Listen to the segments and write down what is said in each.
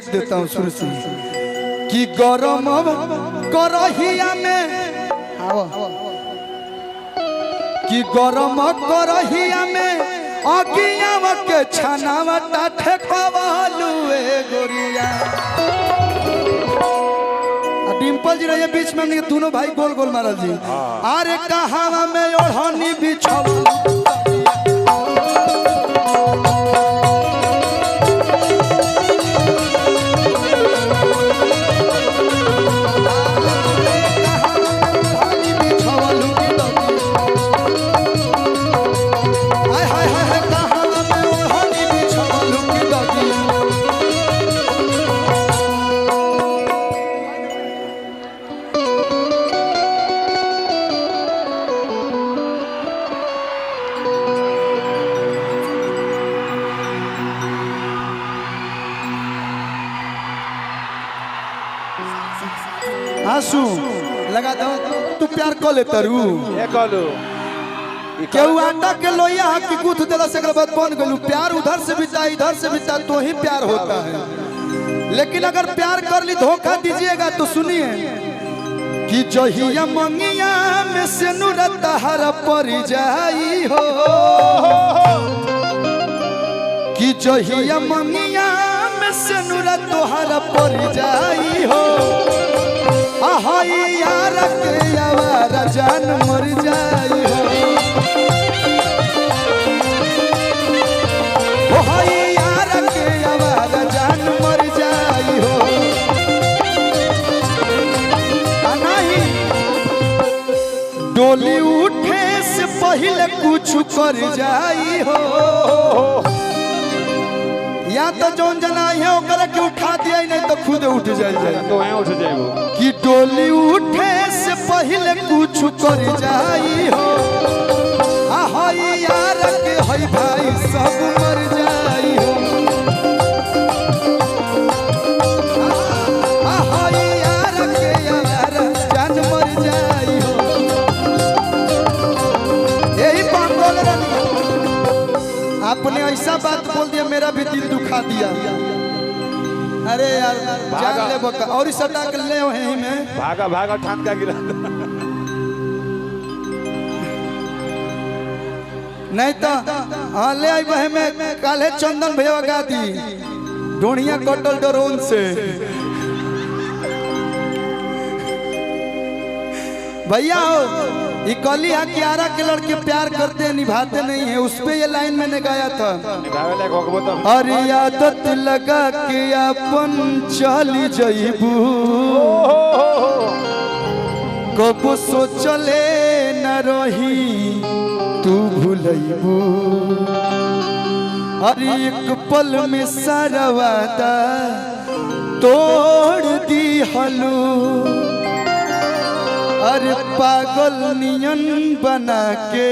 देता हूँ शुरू से कि गरम करहिया में कि गरम करहिया में अगिया के छनावा ठेकवालू गोरिया। डिम्पल जी रहे बीच में दोनों भाई गोल गोल महाराज जी। अरे कहावा में ओढ़नी बिछवा आंसू लगा दो तू प्यार को ले तरु केहू आटा के लोहिया की गुथ देला से बाद बन गलू। प्यार उधर से बिता इधर से बिता तो ही प्यार होता है। लेकिन अगर प्यार कर ली धोखा दीजिएगा तो सुनिए कि जहिया मंगिया में से नुरत हर पर जाई हो कि जहिया मंगिया में से नुरत हर पर जाई हो यार के आवारा जान मर जाई हो यार के आवारा जान मर जाई हो। नहीं डोली उठे से पहले कुछ कर जाई हो या तो जौन जना है ओकरा के उठा दिया नहीं तो खुद उठ जाए तो वहीं उठ जाएगो कि डोली उठे से पहले कुछ कर जाई हो यार के हई भाई सब मर जाई हो यार के यार जान मर जाई हो। यही पागल आपने ऐसा बात बोल दिया मेरा भी दिल दुखा दिया। अरे यार जान ले बका और इस सटा के ले वहीं में भागा भागा ठान का गिरा नहीं तो हाँ ले आई बहे में काले चंदन भैया गा दी ढोनिया कटल डरोन से। भैया हो ये कली हकियारा के लड़के प्यार करते हैं निभाते नहीं है उस पे ये लाइन मैंने गाया था। अरे आदत लगा के अपन चली जईबू कब सोचले न रही तू भूलैबू। अरे एक पल में सारा वादा तोड़ दी हलू अरे पागल नियन बना के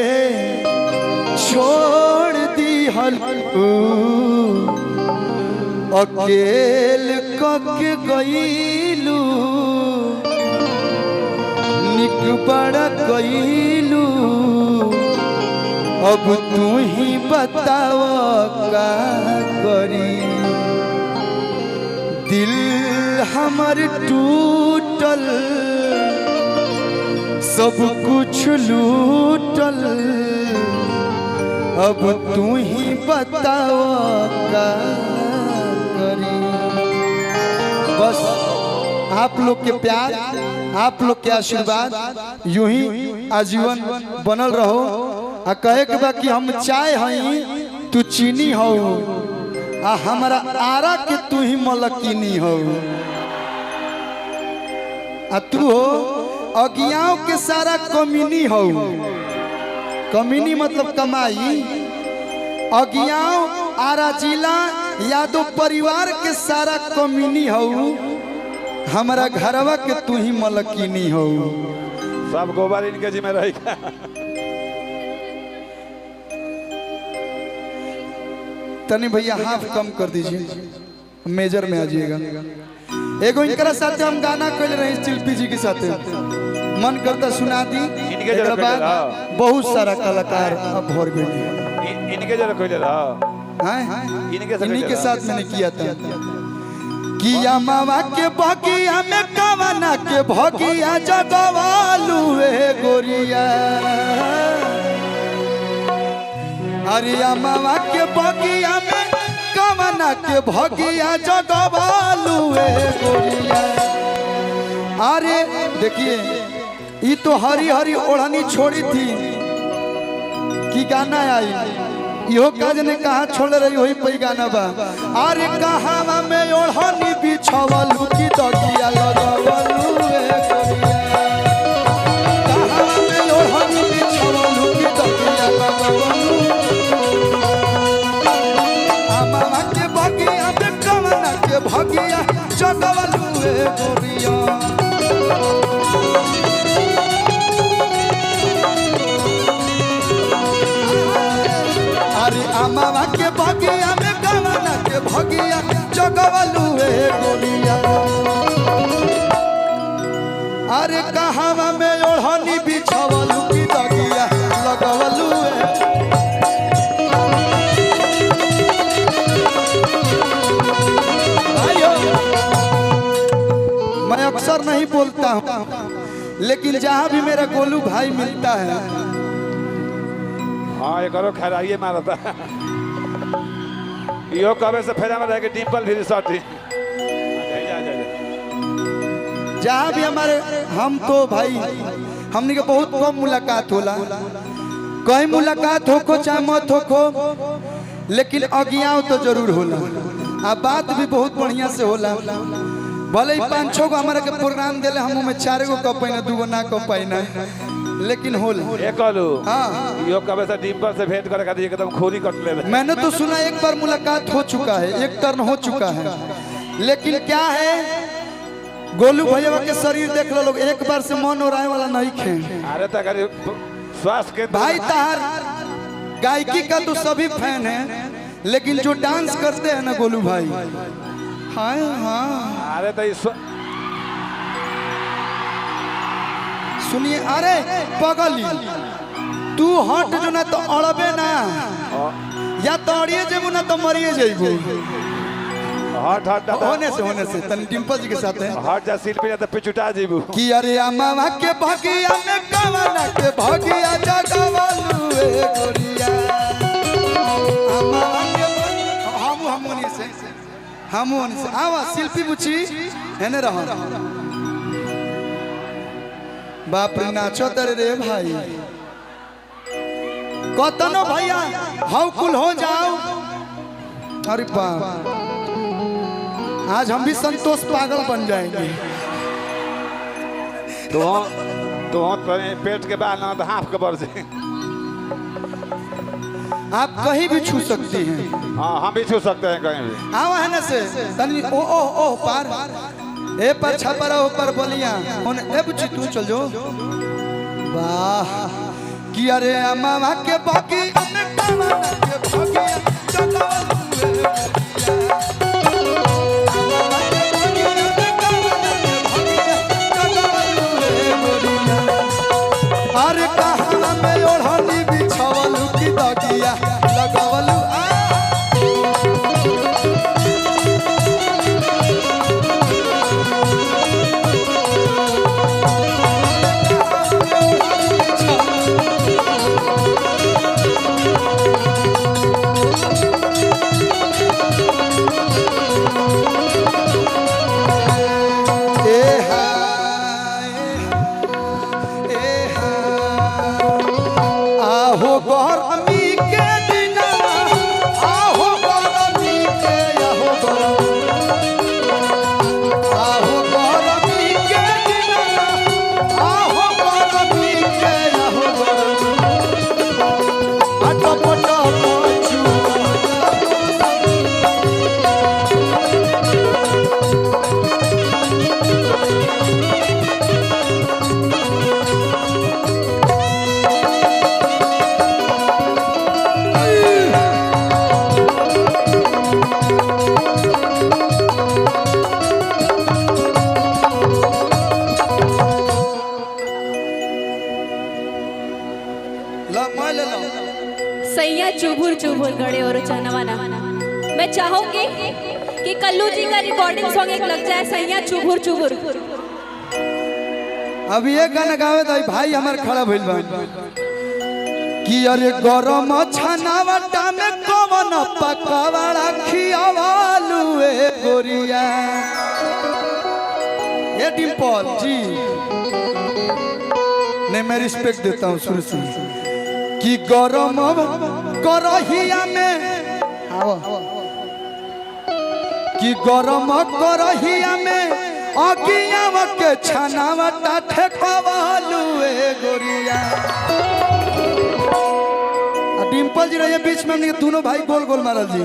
छोड़ दी हलू अकेल कके गईलू निक बड़ा गईलू। अब तू ही बताव का करी दिल हमर टूटल सब कुछ लूटल अब तू ही बताओ का करी। बस आप लोग के प्यार आप लोग के आशीर्वाद यूं ही आजीवन बनल रहो। आ कहे के बा कि हम चाय हई तू चीनी हो आ हमारा आरा के तू ही मलकिनी हो आ तू हो अगियाओं के सारा कमीनी हो। कमीनी मतलब कमाई। अगियाओं आरा जिला यादव परिवार के सारा कमीनी हो हमारा घरवा के तू ही मलकिनी हो। सब गोबर इनके जिम्मे रहेगा। तनी भैया हाफ कम कर दीजिए मेजर में आ जाइएगा। एगो इनकरा साथ हम गाना कर रहे हैं शिल्पी जी के साथ मन करता सुना दी। इनके बाद बहुत सारा कलाकार अब भर गए इनके जरा कोई इन्हीं के साथ मैंने किया था। किया मावा के बगिया में कवना के भगिया जगवालू ए गोरिया। अरिया मावा के बगिया में कवना के भगिया जगवालू ए गोरिया। अरे देखिए ये तो हरी हरी ओढ़नी छोड़ी थी कि गाना आई यो काज ने कहा छोड़ रही वही पे गाना बा। अरे कहावा में ओढ़नी बिछवलू की दगिया लगवलू ए गोरिया। कहावा में ओढ़नी बिछवलू की दगिया लगवलू। मामा के बगिया में कवना के भगिया जगवलू ए गोरिया। मामा के बगिया में कवना के भगिया जगवलू ए गोरिया। अरे कहावा में ओढ़नी बिछवलू की दगिया लगवलू ए। भाइयों मैं अक्सर नहीं बोलता हूँ लेकिन जहाँ भी मेरा गोलू भाई मिलता है हाँ ये करो खैराइए मारता यो कबे से फेरा में रह के डिंपल भी रिसोर्ट ही जहाँ भी हमारे हम तो भाई हमने के बहुत कम मुलाकात होला। कहीं मुलाकात हो को चाहे मत हो को लेकिन अज्ञाओ तो जरूर होला। अब बात भी बहुत बढ़िया से होला। भले ही 5-6 गो हमारे के प्रोग्राम दिले हम में 4 गो कप पाइना 2 गो ना कप पाइना लेकिन होला। ये कहलू हाँ यो कबे से डिंपल से भेंट करे खातिर एकदम खोरी कट ले। मैंने तो सुना एक बार मुलाकात हो चुका है, एक टर्न हो चुका है लेकिन क्या है गोलू भैया के शरीर देख लो लोग एक बार से मन उड़ाए वाला नहीं खे। अरे तक स्वास्थ्य के भाई तार गायकी का तो सभी फैन है लेकिन जो डांस करते हैं ना गोलू भाई हाँ हाँ। अरे तो सुनिए अरे पगली तू हट जो ना तो अड़बे ना या तोड़िए जेबू ना तो मरिए जेबू। हट हट होने से तनी डिंपल जी के साथ है हट जा सिल पे जा तो पिछुटा जेबू कि अरे मामा के भगिया में कवना के भगिया जगवलू ए गोरिया। मामा के हम होने से आवा शिल्पी बुची हेने रहो बाप रे नाचो तर रे भाई कतनो भैया हाउ कुल हो जाओ। अरे बाप आज हम भी संतोष पागल बन जाएंगे। तो पेट के बाल ना तो हाफ कबर से आप कहीं भी छू सकती हैं। हाँ हम भी छू सकते हैं कहीं भी। आओ है ना से तनी ओ पार ए पर छपरा ऊपर बोलिया ए बुच्ची तू चल जो। वाह कि अरे मामा के बाकी में कवना के भगिया जगवलू ए गोरिया। अरे कहावा में ओढ़नी बिछवलू की दगिया लगवलू। सैया चुभुर चुभुर गड़े और चनवाना। मैं चाहूंगी कि कि कल्लू जी का रिकॉर्डिंग सॉन्ग एक लग जाए सैया चुभुर चुभुर। अब ये गाना गावे तो भाई हमार खड़ा भइल बा कि अरे गरम छनावटा में कवन पकवाड़ा खियावालू ए गोरिया। ये डिम्पल जी नहीं, मैं रिस्पेक्ट देता हूँ शुरू से कि गरम करहिया में कि गरम करहिया में अगियावा के छनावटा ठेकवालू ए गोरिया। डिम्पल जी रहे बीच में हमने दोनों भाई गोल गोल मारल जी।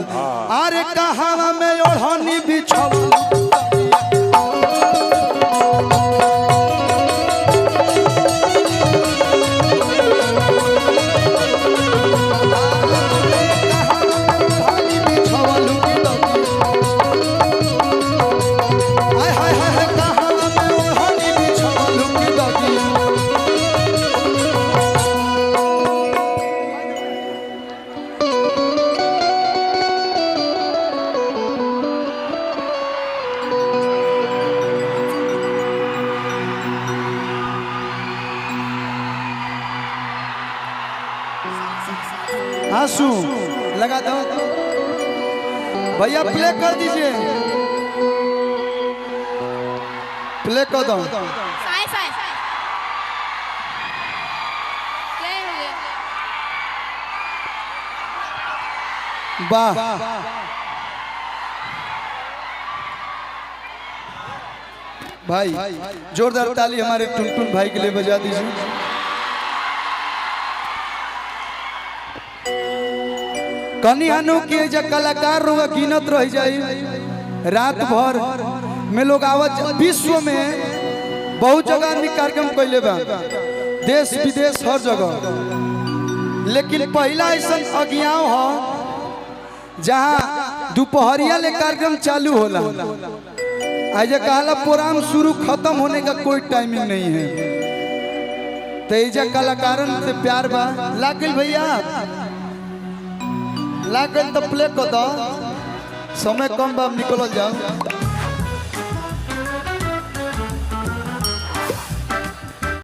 अरे कहावा में ओढ़नी बिछावल आंसू लगा दो भैया, प्ले कर दीजिए, प्ले कर दो। साई साई क्या हो गया? वाह भाई, जोरदार ताली हमारे टुनटुन भाई के लिए बजा दीजिए। कनी हनु के जो कलाकार रुआ गिनत रह जाई, रात भर में लोग आवत। विश्व में बहुत जगह आदमी कार्यक्रम कैले बा, देश विदेश हर जगह, लेकिन पहला ऐसा अज्ञाव हो जहाँ दोपहरिया ले कार्यक्रम चालू होला। आज कहला प्रोग्राम शुरू खत्म होने का कोई टाइमिंग नहीं है। तो एजा कलाकारन से प्यार बा लागल भैया, लागल तो प्ले को दो, समय कम बा, निकल जाओ।